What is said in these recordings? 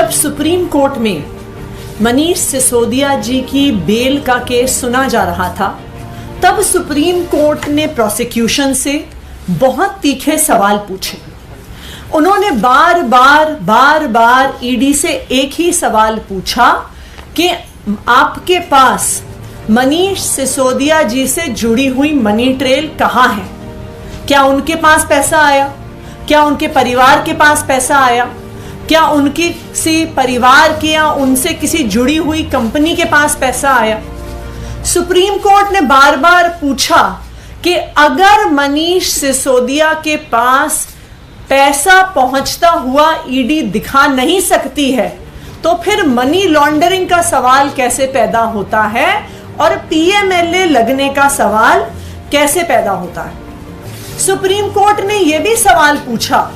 जब supreme court में मनीष सिसोदिया जी की बेल का केस सुना जा रहा था, तब सुप्रीम कोर्ट ने प्रोसिक्यूशन से बहुत तीखे सवाल पूछे। उन्होंने बार बार ईडी से एक ही सवाल पूछा कि आपके पास मनीष सिसोदिया जी से जुड़ी हुई मनी ट्रेल कहाँ है? क्या उनके पास पैसा आया? क्या उनके परिवार के पास पैसा आया? क्या उनकी किसी परिवार के या उनसे किसी जुड़ी हुई कंपनी के पास पैसा आया? सुप्रीम कोर्ट ने बार बार पूछा कि अगर मनीष सिसोदिया के पास पैसा पहुंचता हुआ ईडी दिखा नहीं सकती है, तो फिर मनी लॉन्ड्रिंग का सवाल कैसे पैदा होता है और पीएमएलए लगने का सवाल कैसे पैदा होता है? सुप्रीम कोर्ट ने यह भी सवाल पूछा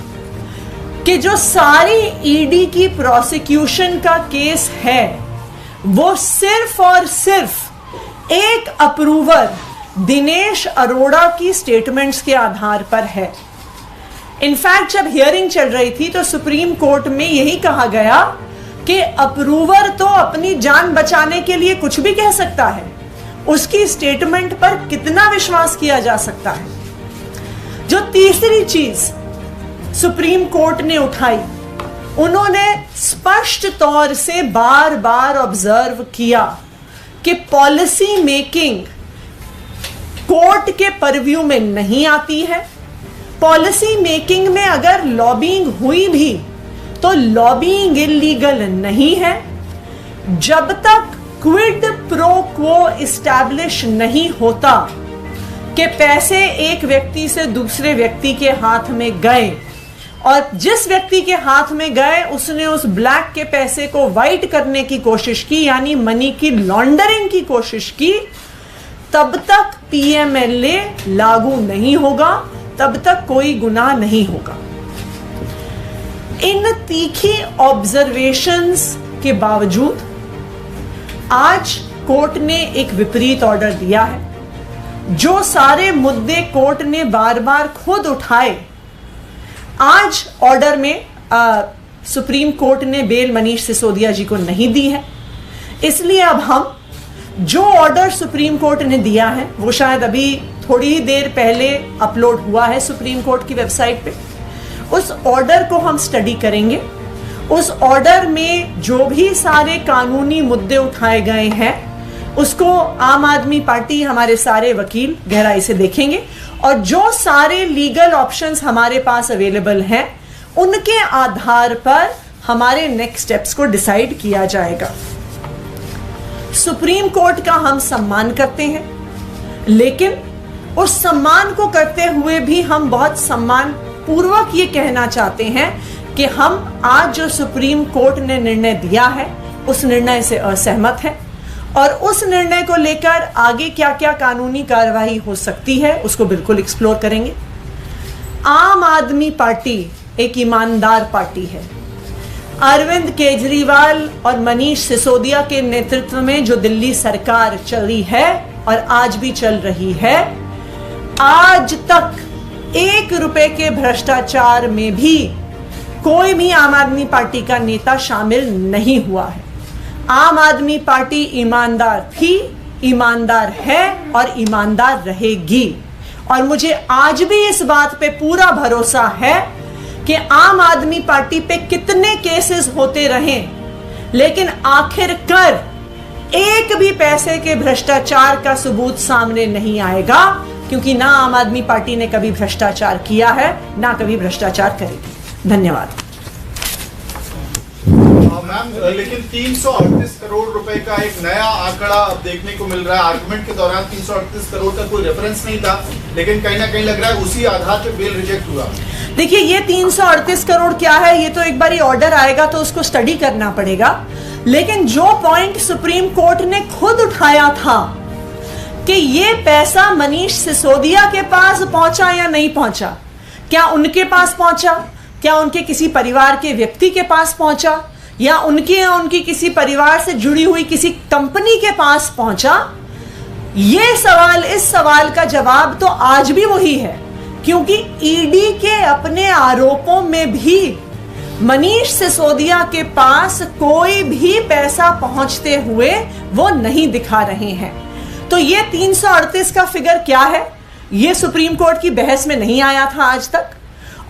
कि जो सारी ईडी की प्रोसिक्यूशन का केस है वो सिर्फ और सिर्फ एक अप्रूवर दिनेश अरोड़ा की स्टेटमेंट्स के आधार पर है। इनफैक्ट जब हियरिंग चल रही थी तो सुप्रीम कोर्ट में यही कहा गया कि अप्रूवर तो अपनी जान बचाने के लिए कुछ भी कह सकता है, उसकी स्टेटमेंट पर कितना विश्वास किया जा सकता है। जो तीसरी चीज सुप्रीम कोर्ट ने उठाई, उन्होंने स्पष्ट तौर से बार बार ऑब्जर्व किया कि पॉलिसी मेकिंग कोर्ट के परव्यू में नहीं आती है। पॉलिसी मेकिंग में अगर लॉबिंग हुई भी तो लॉबिंग इलीगल नहीं है जब तक क्विड प्रो क्वो इस्टेब्लिश नहीं होता कि पैसे एक व्यक्ति से दूसरे व्यक्ति के हाथ में गए और जिस व्यक्ति के हाथ में गए उसने उस ब्लैक के पैसे को व्हाइट करने की कोशिश की, यानी मनी की लॉन्ड्रिंग की कोशिश की, तब तक पीएमएलए लागू नहीं होगा, तब तक कोई गुनाह नहीं होगा। इन तीखी ऑब्जर्वेशंस के बावजूद आज कोर्ट ने एक विपरीत ऑर्डर दिया है। जो सारे मुद्दे कोर्ट ने बार बार खुद उठाए, आज ऑर्डर में सुप्रीम कोर्ट ने बेल मनीष सिसोदिया जी को नहीं दी है। इसलिए अब हम जो ऑर्डर सुप्रीम कोर्ट ने दिया है वो शायद अभी थोड़ी ही देर पहले अपलोड हुआ है सुप्रीम कोर्ट की वेबसाइट पे, उस ऑर्डर को हम स्टडी करेंगे। उस ऑर्डर में जो भी सारे कानूनी मुद्दे उठाए गए हैं उसको आम आदमी पार्टी, हमारे सारे वकील गहराई से देखेंगे और जो सारे लीगल ऑप्शंस हमारे पास अवेलेबल हैं उनके आधार पर हमारे नेक्स्ट स्टेप्स को डिसाइड किया जाएगा। सुप्रीम कोर्ट का हम सम्मान करते हैं, लेकिन उस सम्मान को करते हुए भी हम बहुत सम्मान पूर्वक ये कहना चाहते हैं कि हम आज जो सुप्रीम कोर्ट ने निर्णय दिया है उस निर्णय से असहमत है और उस निर्णय को लेकर आगे क्या क्या कानूनी कार्रवाई हो सकती है उसको बिल्कुल एक्सप्लोर करेंगे। आम आदमी पार्टी एक ईमानदार पार्टी है। अरविंद केजरीवाल और मनीष सिसोदिया के नेतृत्व में जो दिल्ली सरकार चली है और आज भी चल रही है, आज तक 1 रुपए के भ्रष्टाचार में भी कोई भी आम आदमी पार्टी का नेता शामिल नहीं हुआ है। आम आदमी पार्टी ईमानदार थी, ईमानदार है और ईमानदार रहेगी। और मुझे आज भी इस बात पे पूरा भरोसा है कि आम आदमी पार्टी पे कितने केसेस होते रहें, लेकिन आखिरकार एक भी पैसे के भ्रष्टाचार का सबूत सामने नहीं आएगा, क्योंकि ना आम आदमी पार्टी ने कभी भ्रष्टाचार किया है ना कभी भ्रष्टाचार करेगी। धन्यवाद। मैम, लेकिन 338 करोड़ रुपए का एक नया आंकड़ा अब देखने को मिल रहा है। आर्गुमेंट के दौरान 338 करोड़ का कोई रेफरेंस नहीं था, लेकिन कहीं ना कहीं लग रहा है उसी आधार पे बेल रिजेक्ट हुआ। देखिए, ये 338 करोड़ क्या है, ये तो एक बार ऑर्डर आएगा तो उसको स्टडी करना पड़ेगा। लेकिन जो पॉइंट सुप्रीम कोर्ट ने खुद उठाया था कि ये पैसा मनीष सिसोदिया के पास पहुंचा या नहीं पहुंचा, क्या उनके पास पहुंचा, क्या उनके किसी परिवार के व्यक्ति के पास पहुंचा, या उनकी किसी परिवार से जुड़ी हुई किसी कंपनी के पास पहुंचा, ये सवाल, इस सवाल का जवाब तो आज भी वही है। क्योंकि ईडी के अपने आरोपों में भी मनीष सिसोदिया के पास कोई भी पैसा पहुंचते हुए वो नहीं दिखा रहे हैं। तो ये 338 का फिगर क्या है, ये सुप्रीम कोर्ट की बहस में नहीं आया था आज तक।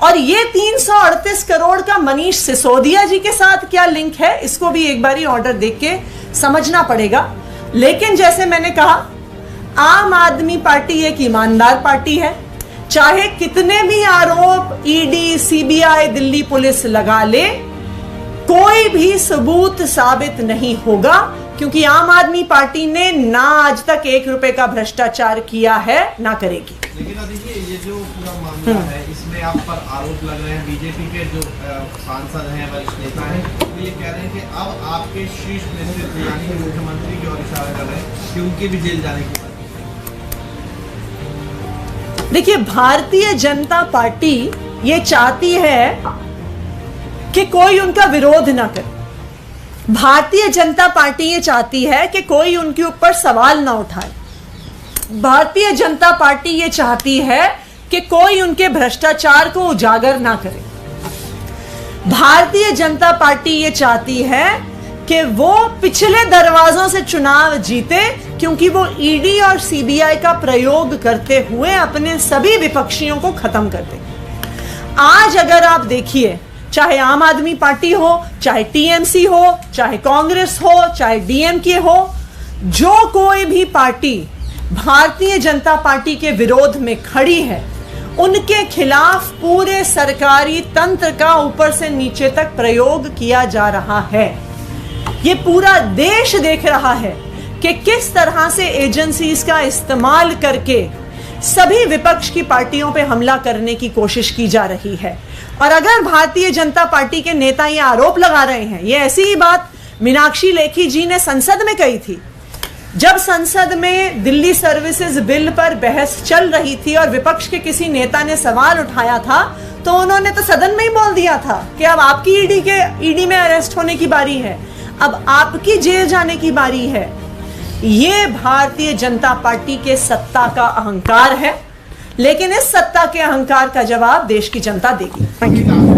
और ये 338 करोड़ का मनीष सिसोदिया जी के साथ क्या लिंक है, इसको भी एक बारी ऑर्डर देख के समझना पड़ेगा। लेकिन जैसे मैंने कहा, आम आदमी पार्टी एक ईमानदार पार्टी है। चाहे कितने भी आरोप ईडी, सीबीआई, दिल्ली पुलिस लगा ले, कोई भी सबूत साबित नहीं होगा, क्योंकि आम आदमी पार्टी ने ना आज तक 1 रुपए का भ्रष्टाचार किया है, ना करेगी। लेकिन देखिए, ये जो पूरा मामला है, इसमें आप पर आरोप लग रहे हैं। बीजेपी के जो सांसद हैं, वरिष्ठ नेता हैं, वो ये कह रहे हैं कि अब आपके शीर्ष नेतृत्व यानी कि मुख्यमंत्री की ओर इशारा कर रहे हैं कि उनके भी जेल जाने की बात। देखिए, भारतीय जनता पार्टी ये चाहती है कि कोई उनका विरोध ना करे। भारतीय जनता पार्टी ये चाहती है कि कोई उनके ऊपर सवाल ना उठाए। भारतीय जनता पार्टी ये चाहती है कि कोई उनके भ्रष्टाचार को उजागर ना करे। भारतीय जनता पार्टी ये चाहती है कि वो पिछले दरवाजों से चुनाव जीते, क्योंकि वो ईडी और सीबीआई का प्रयोग करते हुए अपने सभी विपक्षियों को खत्म कर दे। आज अगर आप देखिए, चाहे आम आदमी पार्टी हो, चाहे टीएमसी हो, चाहे कांग्रेस हो, चाहे डीएमके हो, जो कोई भी पार्टी भारतीय जनता पार्टी के विरोध में खड़ी है, उनके खिलाफ पूरे सरकारी तंत्र का ऊपर से नीचे तक प्रयोग किया जा रहा है। ये पूरा देश देख रहा है कि किस तरह से एजेंसीज का इस्तेमाल करके सभी विपक्ष की पार्टियों पे हमला करने की कोशिश की जा रही है। और अगर भारतीय जनता पार्टी के नेता ये आरोप लगा रहे हैं, ये ऐसी ही बात मीनाक्षी लेखी जी ने संसद में कही थी। जब संसद में दिल्ली सर्विसेज बिल पर बहस चल रही थी और विपक्ष के किसी नेता ने सवाल उठाया था, तो उन्होंने तो सदन में ही बोल दिया था कि अब आपकी ईडी में अरेस्ट होने की बारी है, अब आपकी जेल जाने की बारी है। ये भारतीय जनता पार्टी के सत्ता का अहंकार है, लेकिन इस सत्ता के अहंकार का जवाब देश की जनता देगी। Thank you.